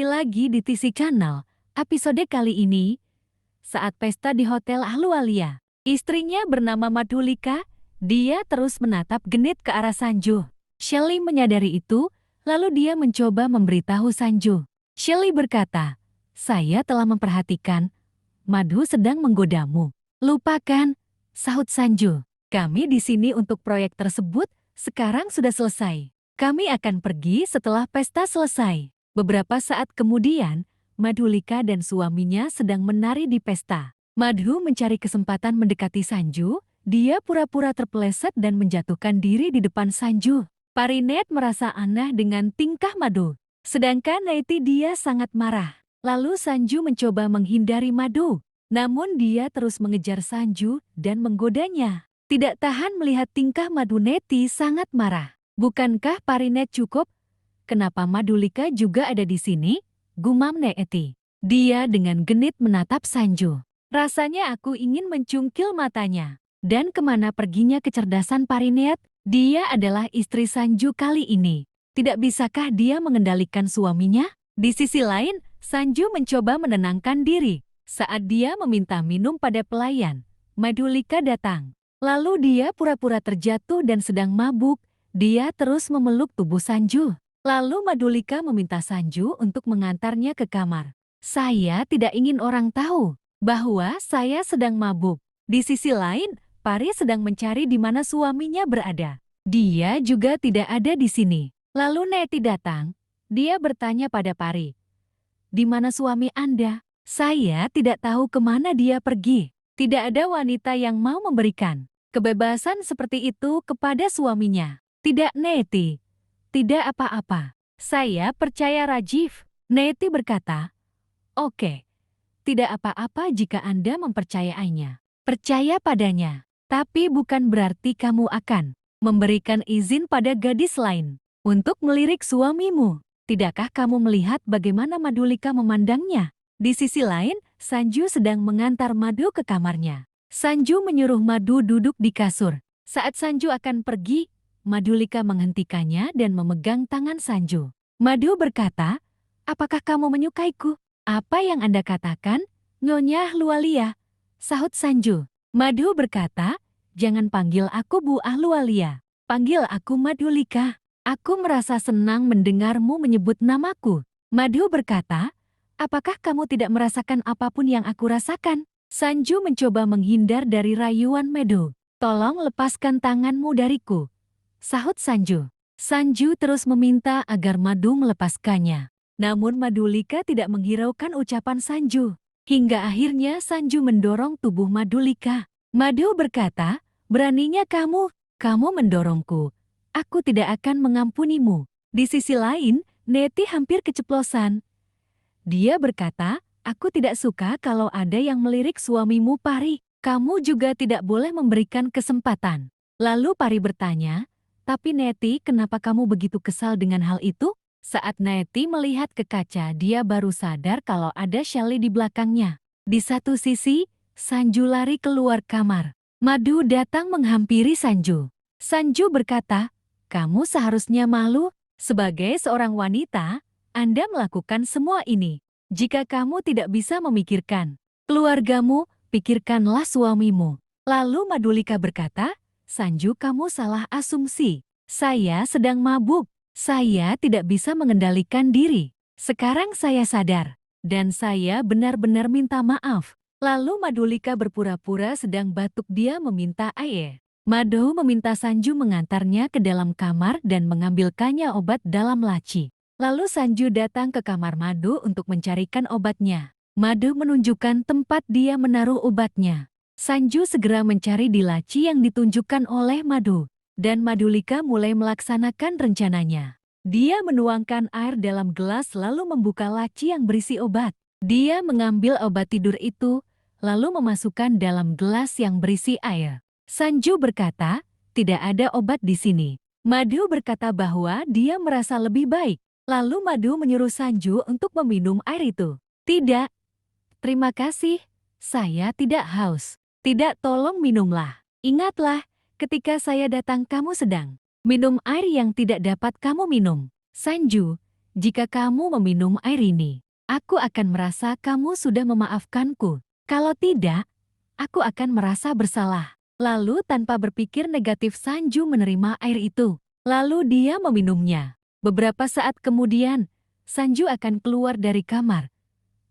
lagi di TC Channel. Episode kali ini, saat pesta di Hotel Ahluwalia, istrinya bernama Madhulika, dia terus menatap genit ke arah Sanju. Shelly menyadari itu, lalu dia mencoba memberitahu Sanju. Shelly berkata, "Saya telah memperhatikan, Madhu sedang menggodamu." "Lupakan," sahut Sanju. "Kami di sini untuk proyek tersebut, sekarang sudah selesai. Kami akan pergi setelah pesta selesai." Beberapa saat kemudian, Madhulika dan suaminya sedang menari di pesta. Madhu mencari kesempatan mendekati Sanju, dia pura-pura terpeleset dan menjatuhkan diri di depan Sanju. Parinet merasa aneh dengan tingkah Madhu, sedangkan Neti dia sangat marah. Lalu Sanju mencoba menghindari Madhu, namun dia terus mengejar Sanju dan menggodanya. Tidak tahan melihat tingkah Madhu, Neti sangat marah. "Bukankah Parinet cukup? Kenapa Madhulika juga ada di sini?" gumam Neti. Dia dengan genit menatap Sanju. Rasanya aku ingin mencungkil matanya. Dan kemana perginya kecerdasan Parinet? Dia adalah istri Sanju kali ini. Tidak bisakah dia mengendalikan suaminya? Di sisi lain, Sanju mencoba menenangkan diri. Saat dia meminta minum pada pelayan, Madhulika datang. Lalu dia pura-pura terjatuh dan sedang mabuk. Dia terus memeluk tubuh Sanju. Lalu Madhulika meminta Sanju untuk mengantarnya ke kamar. "Saya tidak ingin orang tahu bahwa saya sedang mabuk." Di sisi lain, Pari sedang mencari di mana suaminya berada. Dia juga tidak ada di sini. Lalu Neti datang. Dia bertanya pada Pari, "Di mana suami Anda?" "Saya tidak tahu kemana dia pergi." Tidak ada wanita yang mau memberikan kebebasan seperti itu kepada suaminya. "Tidak, Neti. Tidak apa-apa. Saya percaya Rajiv." Neti berkata, "Oke, tidak apa-apa jika Anda mempercayainya. Percaya padanya. Tapi bukan berarti kamu akan memberikan izin pada gadis lain untuk melirik suamimu. Tidakkah kamu melihat bagaimana Madhulika memandangnya?" Di sisi lain, Sanju sedang mengantar Madhu ke kamarnya. Sanju menyuruh Madhu duduk di kasur. Saat Sanju akan pergi, Madhulika menghentikannya dan memegang tangan Sanju. Madhu berkata, "Apakah kamu menyukaiku?" "Apa yang Anda katakan, Nyonya Ahluwalia?" sahut Sanju. Madhu berkata, "Jangan panggil aku Bu Ahluwalia. Panggil aku Madhulika. Aku merasa senang mendengarmu menyebut namaku." Madhu berkata, "Apakah kamu tidak merasakan apapun yang aku rasakan?" Sanju mencoba menghindar dari rayuan Madhu. "Tolong lepaskan tanganmu dariku," sahut Sanju. Sanju terus meminta agar Madhu melepaskannya. Namun Madhulika tidak menghiraukan ucapan Sanju. Hingga akhirnya Sanju mendorong tubuh Madhulika. Madhu berkata, "Beraninya kamu mendorongku. Aku tidak akan mengampunimu." Di sisi lain, Neti hampir keceplosan. Dia berkata, "Aku tidak suka kalau ada yang melirik suamimu, Pari. Kamu juga tidak boleh memberikan kesempatan." Lalu Pari bertanya, "Tapi Neti, kenapa kamu begitu kesal dengan hal itu?" Saat Neti melihat ke kaca, dia baru sadar kalau ada Shelly di belakangnya. Di satu sisi, Sanju lari keluar kamar. Madhu datang menghampiri Sanju. Sanju berkata, "Kamu seharusnya malu. Sebagai seorang wanita, Anda melakukan semua ini. Jika kamu tidak bisa memikirkan keluargamu, pikirkanlah suamimu." Lalu Madhulika berkata, "Sanju, kamu salah asumsi. Saya sedang mabuk. Saya tidak bisa mengendalikan diri. Sekarang saya sadar. Dan saya benar-benar minta maaf." Lalu Madhulika berpura-pura sedang batuk, dia meminta air. Madhu meminta Sanju mengantarnya ke dalam kamar dan mengambilkannya obat dalam laci. Lalu Sanju datang ke kamar Madhu untuk mencarikan obatnya. Madhu menunjukkan tempat dia menaruh obatnya. Sanju segera mencari di laci yang ditunjukkan oleh Madhu. Dan Madhulika mulai melaksanakan rencananya. Dia menuangkan air dalam gelas lalu membuka laci yang berisi obat. Dia mengambil obat tidur itu, lalu memasukkan dalam gelas yang berisi air. Sanju berkata, "Tidak ada obat di sini." Madhu berkata bahwa dia merasa lebih baik. Lalu Madhu menyuruh Sanju untuk meminum air itu. "Tidak, terima kasih. Saya tidak haus." "Tidak, tolong minumlah. Ingatlah, ketika saya datang kamu sedang minum air yang tidak dapat kamu minum." "Sanju, Jika kamu meminum air ini, aku akan merasa kamu sudah memaafkanku. Kalau tidak, aku akan merasa bersalah. Lalu tanpa berpikir negatif Sanju menerima air itu. Lalu dia meminumnya. Beberapa saat kemudian, Sanju akan keluar dari kamar.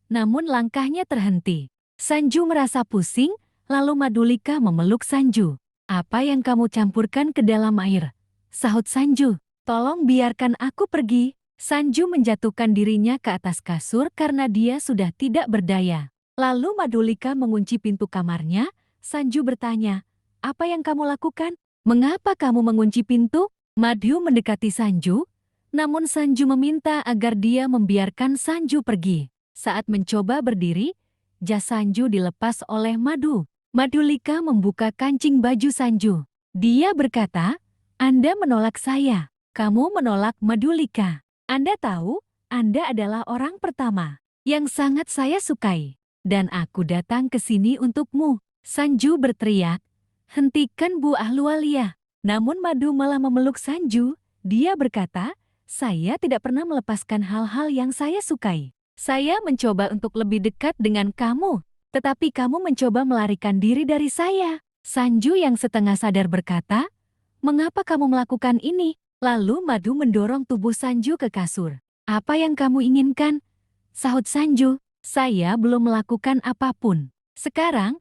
Namun langkahnya terhenti. Sanju merasa pusing, lalu Madhulika memeluk Sanju. Apa yang kamu campurkan ke dalam air? Sahut Sanju. Tolong biarkan aku pergi. Sanju menjatuhkan dirinya ke atas kasur karena dia sudah tidak berdaya. Lalu Madhulika mengunci pintu kamarnya. Sanju bertanya, apa yang kamu lakukan? Mengapa kamu mengunci pintu? Madhu mendekati Sanju, namun Sanju meminta agar dia membiarkan Sanju pergi. Saat mencoba berdiri, jas Sanju dilepas oleh Madhu. Madhulika membuka kancing baju Sanju. Dia berkata, Anda menolak saya. Kamu menolak Madhulika. Anda tahu, Anda adalah orang pertama yang sangat saya sukai. Dan aku datang ke sini untukmu. Sanju berteriak, hentikan Bu Ahluwalia. Namun Madhu malah memeluk Sanju. Dia berkata, saya tidak pernah melepaskan hal-hal yang saya sukai. Saya mencoba untuk lebih dekat dengan kamu, tetapi kamu mencoba melarikan diri dari saya. Sanju yang setengah sadar berkata, mengapa kamu melakukan ini? Lalu Madhu mendorong tubuh Sanju ke kasur. Apa yang kamu inginkan? Sahut Sanju, saya belum melakukan apapun. Sekarang,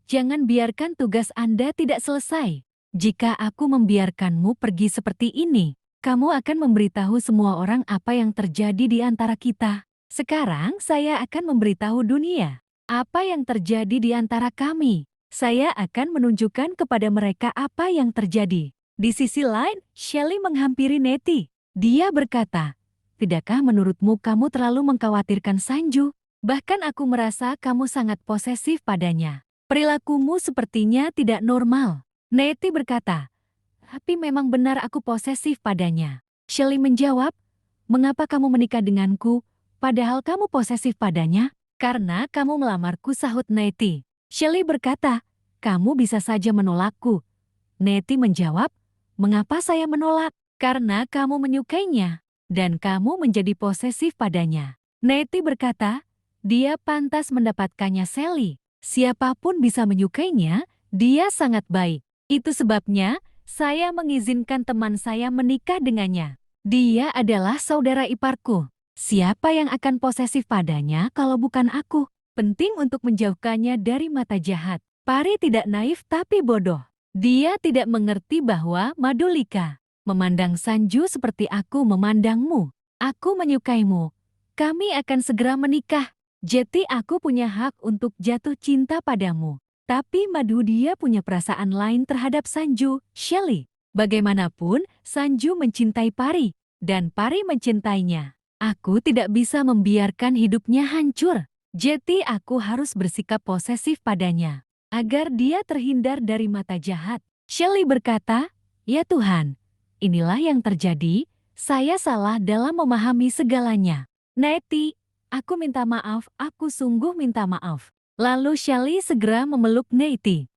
jangan biarkan tugas Anda tidak selesai. Jika aku membiarkanmu pergi seperti ini, kamu akan memberitahu semua orang apa yang terjadi di antara kita. Sekarang saya akan memberitahu dunia apa yang terjadi di antara kami. Saya akan menunjukkan kepada mereka apa yang terjadi. Di sisi lain, Shelley menghampiri Nettie. Dia berkata, tidakkah menurutmu kamu terlalu mengkhawatirkan Sanju? Bahkan aku merasa kamu sangat posesif padanya. Perilakumu sepertinya tidak normal. Nettie berkata, tapi memang benar aku posesif padanya. Shelley menjawab, mengapa kamu menikah denganku? Padahal kamu posesif padanya, karena kamu melamarku, sahut Nettie. Shelley berkata, kamu bisa saja menolakku. Nettie menjawab, mengapa saya menolak? Karena kamu menyukainya, dan kamu menjadi posesif padanya. Nettie berkata, dia pantas mendapatkannya Shelley. Siapapun bisa menyukainya, dia sangat baik. Itu sebabnya, saya mengizinkan teman saya menikah dengannya. Dia adalah saudara iparku. Siapa yang akan posesif padanya kalau bukan aku? Penting untuk menjauhkannya dari mata jahat. Pari tidak naif tapi bodoh. Dia tidak mengerti bahwa Madhulika memandang Sanju seperti aku memandangmu. Aku menyukaimu. Kami akan segera menikah. Jadi aku punya hak untuk jatuh cinta padamu. Tapi Madhu dia punya perasaan lain terhadap Sanju, Shelley. Bagaimanapun, Sanju mencintai Pari, dan Pari mencintainya. Aku tidak bisa membiarkan hidupnya hancur. Jadi aku harus bersikap posesif padanya, agar dia terhindar dari mata jahat. Shelley berkata, ya Tuhan, inilah yang terjadi, saya salah dalam memahami segalanya. Nettie, aku minta maaf, aku sungguh minta maaf. Lalu Shelley segera memeluk Nettie.